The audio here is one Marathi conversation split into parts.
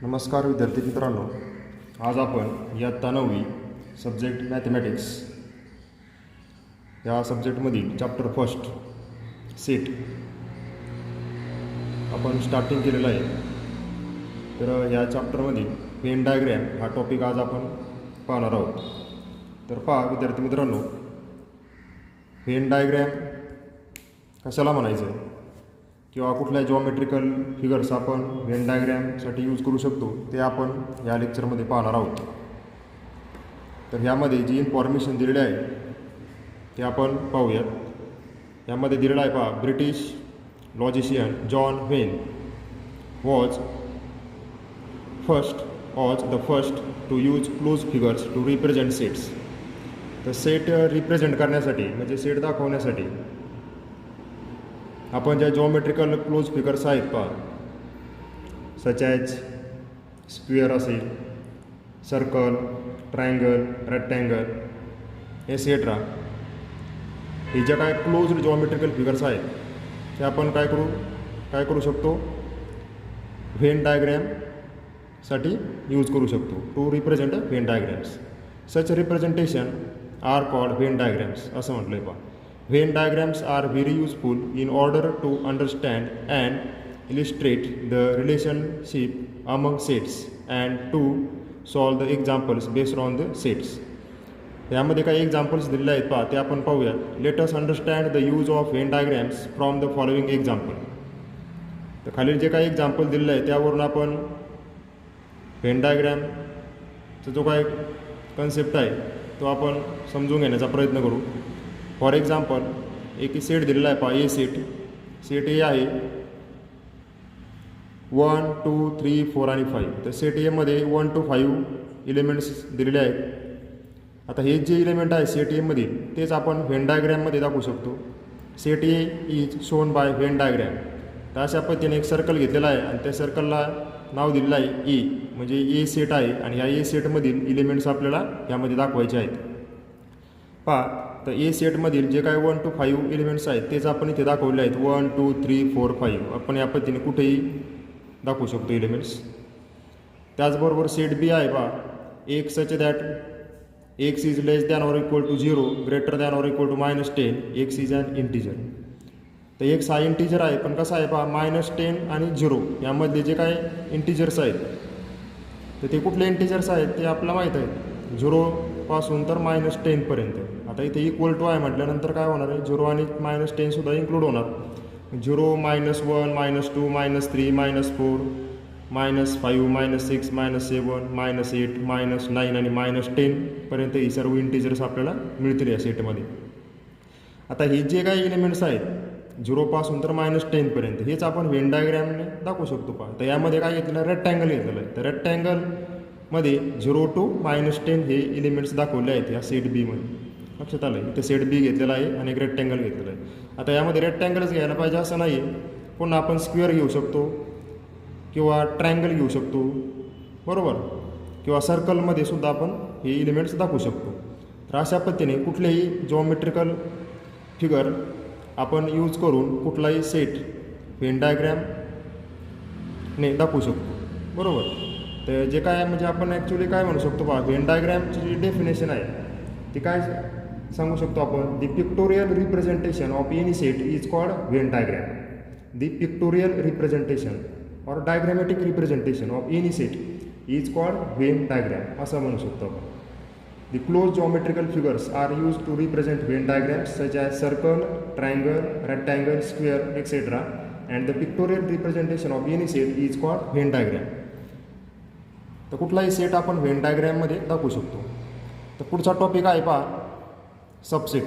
नमस्कार विद्यार्थी मित्रांनो, आज आपण इयत्ता 9वी सब्जेक्ट मॅथमॅटिक्स या सब्जेक्टमधील चॅप्टर फर्स्ट सेट आपण स्टार्टिंग केलेलं आहे. तर या चॅप्टरमधील व्हेन डायग्रॅम हा टॉपिक आज आपण पाहणार आहोत. तर पहा विद्यार्थी मित्रांनो, व्हेन डायग्रॅम कशाला म्हणायचं आहे किंवा कुठल्या जॉमेट्रिकल फिगर्स आपण व्हेन डायग्रॅमसाठी यूज करू शकतो ते आपण या लेक्चरमध्ये पाहणार आहोत. तर ह्यामध्ये जी इन्फॉर्मेशन दिलेली आहे ते आपण पाहूयात. यामध्ये दिलेलं आहे पहा, British logician John Venn was the first to use closed figures to represent sets. तर सेट रिप्रेझेंट करण्यासाठी म्हणजे सेट दाखवण्यासाठी आपण ज्या जॉमेट्रिकल क्लोज फिगर्स आहेत पहा, सच ॲज स्क्वेअर असेल, सर्कल, ट्रायंगल, रेक्टँगल, एसेट्रा, हे ज्या काय क्लोज्ड जॉमेट्रिकल फिगर्स आहेत ते आपण काय करू शकतो, व्हेन डायग्रॅमसाठी यूज करू शकतो to represent Venn diagrams. Such representation are called Venn diagrams असं म्हटलं आहे पहा. Venn diagrams are very useful in order to understand and illustrate the relationship among sets and to solve the examples based on the sets. यामध्ये काही एक्झाम्पल्स दिलेले आहेत पहा, ते आपण पाहूया. Let us understand the use of when diagrams from the following example. तर खालील जे काही एक्झाम्पल दिलेलं आहे त्यावरून आपण व्हेन डायग्रॅमचा जो काय कन्सेप्ट आहे तो आपण समजून घेण्याचा प्रयत्न करू. फॉर एक्झाम्पल, एक सेट दिलेला आहे पहा, ए सेट ए आहे 1, 2, 3, 4 आणि 5. तर सेट एमध्ये 1 to 5 इलेमेंट्स दिलेले आहेत. आता हे जे इलेमेंट आहे सेट एमधील तेच आपण व्हेन डायग्रॅममध्ये दाखवू शकतो. Set A is shown by Venn diagram. तर अशा पद्धतीने एक सर्कल घेतलेला आहे आणि त्या सर्कलला नाव दिलेलं आहे ए, म्हणजे ए सेट आहे आणि ह्या ए सेटमधील इलेमेंट्स आपल्याला यामध्ये दाखवायचे आहेत. पहा, तर ए सेटमधील जे काय 1 to 5 एलिमेंट्स आहेत तेच आपण इथे दाखवले आहेत. 1, 2, 3, 4, 5 आपण या पद्धतीने कुठेही दाखवू शकतो एलिमेंट्स. त्याचबरोबर सेट बी आहे पहा, एक सच that x is less than or equal to 0 greater than or equal to -10 x is an integer. तर एक्स हा इंटिजर आहे, पण कसा आहे पहा, -10 आणि 0 यामधले जे काय इंटिजर्स आहेत तर ते कुठले इंटिजर्स आहेत ते आपल्याला माहीत आहे, 0 पासून तर -10 पर्यंत. आता इथे इक्वल टू आहे म्हटल्यानंतर काय होणार आहे, 0 आणि -10 सुद्धा इन्क्लूड होणार. 0, -1, -2, -3, -4, -5, -6, -7, -8, -9 आणि -10 पर्यंत ही सर्व इंटिजर्स आपल्याला मिळतील या सेटमध्ये. आता हे जे काही एलिमेंट्स आहेत 0 पासून तर -10 पर्यंत हेच आपण व्हेन डायग्रॅमने दाखवू शकतो पहा. तर यामध्ये काय घेतलेलं आहे, रेक्टँगल घेतलेलं आहे. तर रेक्टँगलमध्ये 0 to -10 हे एलिमेंट्स दाखवले आहेत या सेट बीमध्ये. लक्षात आलं, इथे सेट बी घेतलेला आहे आणि एक रेक्टँगल घेतलेला आहे. आता यामध्ये रेक्टँगलच घ्यायला पाहिजे असं नाही आहे, पुन्हा आपण स्क्वेअर घेऊ शकतो किंवा ट्रायंगल घेऊ शकतो, बरोबर, किंवा सर्कलमध्ये सुद्धा आपण हे एलिमेंट्स दाखवू शकतो. तर अशा पद्धतीने कुठलेही जॉमेट्रिकल फिगर आपण यूज करून कुठलाही सेट व्हेन डायग्रॅमने दाखवू शकतो, बरोबर. तर जे काय म्हणजे आपण ॲक्च्युली काय म्हणू शकतो पहा, व्हेन डायग्रॅमची जी डेफिनेशन आहे ती काय सांगू शकतो आपण, the pictorial representation of any set is called Venn diagram. The pictorial representation or diagrammatic representation of any set is called Venn diagram असं म्हणू शकतो आपण. The close geometrical figures are use to represent Venn diagrams such as circle, triangle, rectangle, square etcetera and the pictorial representation of any set is called Venn diagram. तर कुठलाही सेट आपण व्हेन डायग्रॅममध्ये दाखवू शकतो. तर पुढचा टॉपिक आहे पहा, सबसेट.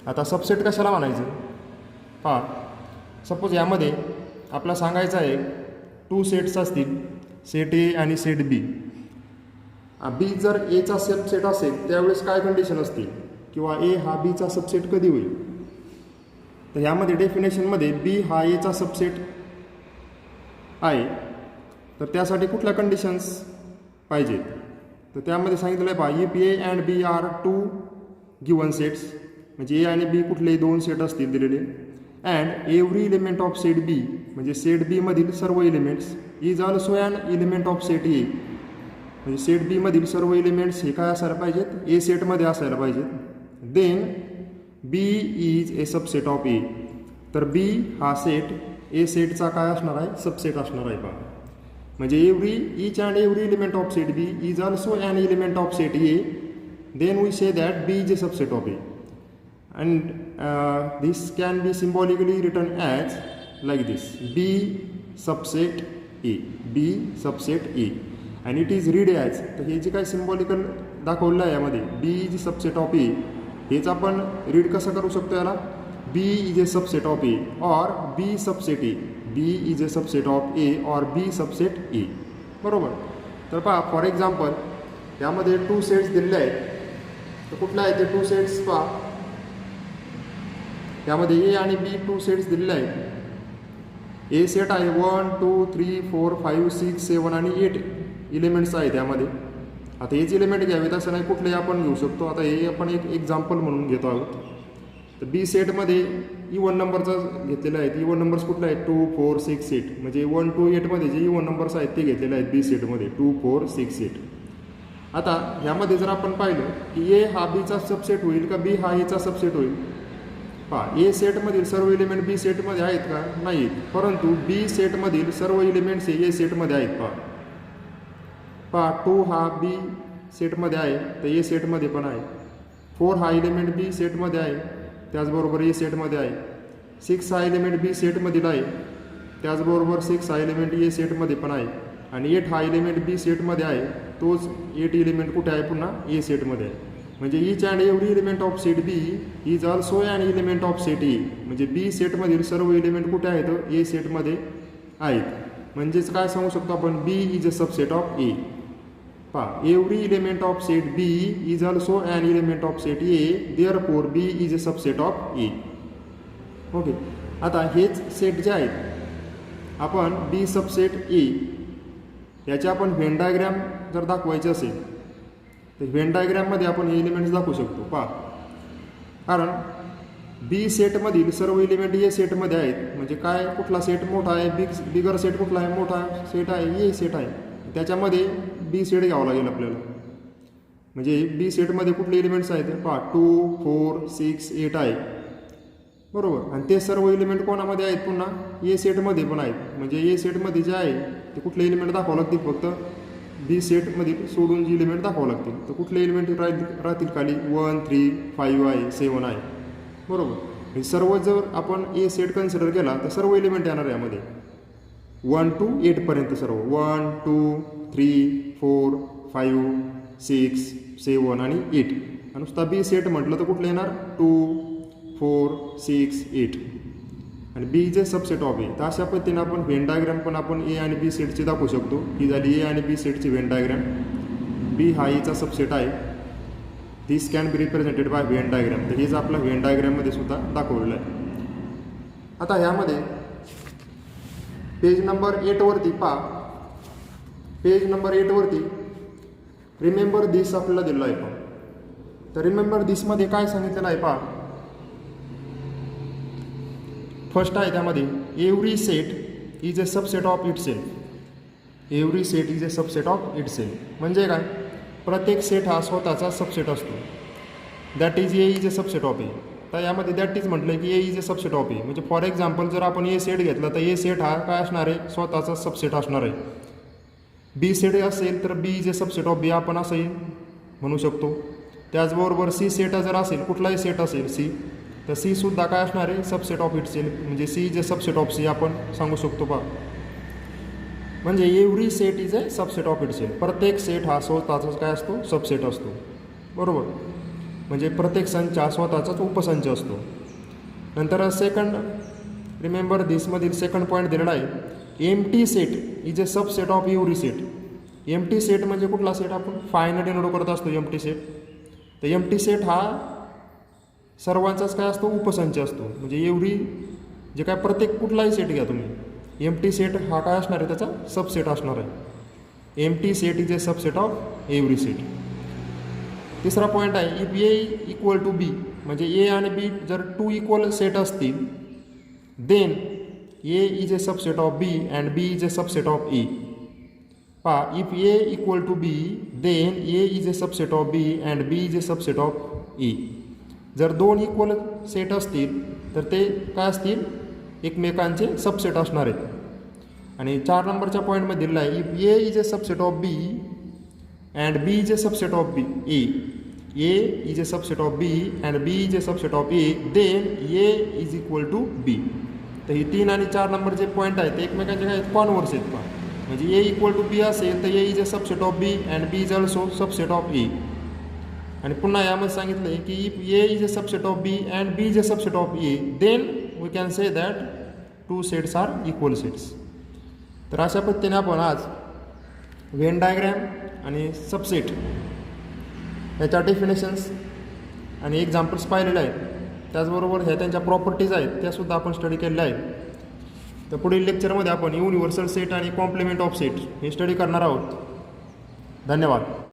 आता सबसेट कशाला म्हणायचं पहा, सपोज यामध्ये आपल्याला सांगायचं आहे 2 सेट्स असतील, सेट ए आणि सेट बी. बी जर एचा सबसेट असेल त्यावेळेस काय कंडिशन असतील, किंवा ए हा बीचा सबसेट कधी होईल. तर ह्यामध्ये डेफिनेशनमध्ये बी हा एचा सबसेट आहे, तर त्यासाठी कुठल्या कंडिशन्स पाहिजेत. तर त्यामध्ये सांगितलं आहे पहा, if A and B are 2 given sets, म्हणजे ए आणि बी कुठलेही 2 सेट असतील दिलेले, and every element of set B, म्हणजे सेट बी मधील सर्व elements is also an element of set A. म्हणजे सेट बी मधील सर्व एलिमेंट्स हे काय असायला पाहिजेत, ए सेटमध्ये असायला पाहिजेत. Then B is a subset of A. तर बी हा सेट ए सेटचा काय असणार आहे, सबसेट असणार आहे. पहा म्हणजे each and every element of set B is also an element of set A. Then we say that B is a subset of A. And this can be symbolically written as like this: B subset A, B subset A, and it is read as. तर हे जे काय सिम्बॉलिकल दाखवलं आहे यामध्ये B is subset of A, हेच आपण रीड कसं करू शकतो याला, B is a subset of A और B subset A. B is a subset of A और B सबसेट A. बरोबर. तर पहा फॉर एक्झाम्पल यामध्ये 2 सेट्स दिलेले आहेत. तर कुठले आहेत ते 2 सेट्स पहा. यामध्ये ए आणि बी 2 सेट्स दिलेले आहेत. ए सेट आहे 1 2 3 4 5 6 7 आणि 8 एलिमेंट्स आहेत यामध्ये. आता हेच एलिमेंट घ्यावेत असं नाही, कुठलेही आपण घेऊ शकतो. आता हे आपण एक एक्झाम्पल म्हणून घेतो आहोत. तर बी सेटमध्ये इवन नंबरचा घेतलेला आहेत. इवन नंबर्स कुठले आहेत 2 4 6 8. म्हणजे 1 to 8मध्ये जे इवन नंबर्स आहेत ते घेतलेले आहेत बी सेटमध्ये 2 4 6 8. आता ह्यामध्ये जर आपण पाहिलं की ए हा बीचा सबसेट होईल का बी हा एचा सबसेट होईल. पहा ए सेटमधील सर्व एलिमेंट बी सेटमध्ये आहेत का, नाहीत. परंतु बी सेटमधील सर्व एलिमेंट्स हे ए सेटमध्ये आहेत. पहा 2 हा बी सेटमध्ये आहे तर ए सेटमध्ये पण आहे. 4 हा एलिमेंट बी सेटमध्ये आहे त्याचबरोबर ए सेटमध्ये आहे. 6 हा एलिमेंट बी सेटमधील आहे त्याचबरोबर 6 हा एलिमेंट ए सेटमध्ये पण आहे. आणि 8 हा एलिमेंट बी सेटमध्ये आहे, तोच 8 एलिमेंट कुठे आहे, पुन्हा ए सेटमध्ये आहे. म्हणजे each and every element of set B is also an element of set A. म्हणजे बी सेटमधील सर्व एलिमेंट कुठे आहेत, ए सेटमध्ये आहेत. म्हणजेच काय सांगू शकतो आपण, B is a subset of A. पहा every element of set B is also an element of set A, therefore B is a subset of A. Okay. आता हेच सेट जे आहेत आपण बी सबसेट ए याचे आपण व्हेन डायग्रॅम जर दाखवायचे असेल तर व्हेन डायग्रॅममध्ये आपण हे एलिमेंट्स दाखवू शकतो. पहा कारण बी सेटमधील सर्व एलिमेंट ए सेटमध्ये आहेत. म्हणजे काय, कुठला सेट मोठा आहे, बिगर सेट कुठला आहे, मोठा सेट आहे, ए सेट आहे. त्याच्यामध्ये बी सेट घ्यावा लागेल आपल्याला. म्हणजे बी सेटमध्ये कुठले एलिमेंट्स आहेत, पहा 2 4 6 8 आहे. बरोबर. आणि ते सर्व एलिमेंट कोणामध्ये आहेत, पुन्हा ए सेटमध्ये पण आहेत. म्हणजे ए सेटमध्ये जे आहे ते कुठले एलिमेंट दाखवावं लागतील, फक्त बी सेटमधील सोडून जी एलिमेंट दाखवावं लागतील. तर कुठले एलिमेंट राहतील खाली 1 3 5 आहे 7 आहे. बरोबर. सर्व जर आपण ए सेट कन्सिडर केला तर सर्व एलिमेंट येणार यामध्ये 1 to 8 पर्यंत सर्व 1 2 3 4 5 6 7 आणि 8. आणि नुसता बी सेट म्हटलं तर कुठलं येणार 2 4 6 8. आणि बी is a subset of A. तर अशा पद्धतीने आपण व्हेन डायग्रॅम पण आपण ए आणि बी सेटची दाखवू शकतो. ही झाली ए आणि बी सेटची व्हेन डायग्रॅम. बी हा एचा सबसेट आहे. This can be represented by Venn diagram. तर हेच आपला व्हेन डायग्रॅममध्ये सुद्धा दाखवलेलं आहे. आता ह्यामध्ये पेज नंबर 8वरती पहा, पेज नंबर 8वरती रिमेंबर दिस आपल्याला दिलं आहे. पण तर रिमेंबर दिसमध्ये काय सांगितलेलं आहे पहा. फर्स्ट आहे त्यामध्ये every set is a subset of itself. Every set is a subset of itself. म्हणजे काय, प्रत्येक सेट हा स्वतःचा सबसेट असतो. That is A is a subset of A. तर यामध्ये दॅट इज म्हटलं की A is a subset of A. म्हणजे फॉर एक्झाम्पल जर आपण ए सेट घेतला तर ए सेट हा काय असणार आहे, स्वतःचा सबसेट असणार आहे. बी सेट असेल तर बी इज ए सबसेट ऑफ बी आपण असंही म्हणू शकतो. त्याचबरोबर सी सेट जर असेल, कुठलाही सेट असेल सी, तर सी सुद्धा काय असणार आहे, सबसेट ऑफ इट सेल्फ. म्हणजे C is a subset of C आपण सांगू शकतो. पहा म्हणजे every set is a subset of itself. प्रत्येक सेट हा स्वतःचाच काय असतो, सबसेट असतो. बरोबर. म्हणजे प्रत्येक संच हा स्वतःचाच उपसंच असतो. नंतर सेकंड रिमेंबर दिसमधील सेकंड पॉईंट दिलेला आहे, empty set is a subset of every set. Empty set म्हणजे कुठला सेट, आपण फायनं डिनोट करत असतो एम्प्टी सेट. तर एम्प्टी सेट हा सर्वांचाच काय असतो, उपसंच असतो. म्हणजे एव्हरी जे काय प्रत्येक कुठलाही सेट घ्या तुम्ही, एम्प्टी सेट हा काय असणार आहे, त्याचा सबसेट असणार आहे. Empty set is a subset of every set. तिसरा पॉईंट आहे, इफ ए इक्वल टू बी. म्हणजे ए आणि बी जर 2 इक्वल सेट असतील, then A is a subset of B and B is a subset of A. पहा, if A equal to B, then A is a subset of B and B is a subset of A. जर दोन इक्वल सेट असतील तर ते काय असतील, एकमेकांचे सबसेट असणार आहेत. आणि 4 नंबरच्या पॉईंटमध्ये दिलेला आहे, if A is a subset of B and B is a subset of B A is a subset of B and B is a subset of A, then A is equal to B. तर ही 3 आणि 4 नंबरचे पॉईंट आहेत ते एकमेकांचे काय कॉन्व्हर्स आहेत. पहा, म्हणजे ए इक्वल टू बी असेल तर A is a subset of B and B is also subset of A. आणि पुन्हा यामध्ये सांगितलं आहे की if A is a subset of B and B is a subset of A, then we can say that 2 sets are equal sets. तर अशा पद्धतीने आपण आज व्हेन डायग्रॅम आणि सबसेट याच्या डेफिनेशन्स आणि एक्झाम्पल्स पाहिलेले आहेत. त्याचबरोबर ह्या त्यांच्या प्रॉपर्टीज आहेत त्यासुद्धा आपण स्टडी केलेल्या आहेत. तर पुढील लेक्चरमध्ये आपण युनिव्हर्सल सेट आणि कॉम्प्लिमेंट ऑफ सेट हे स्टडी करणार आहोत. धन्यवाद.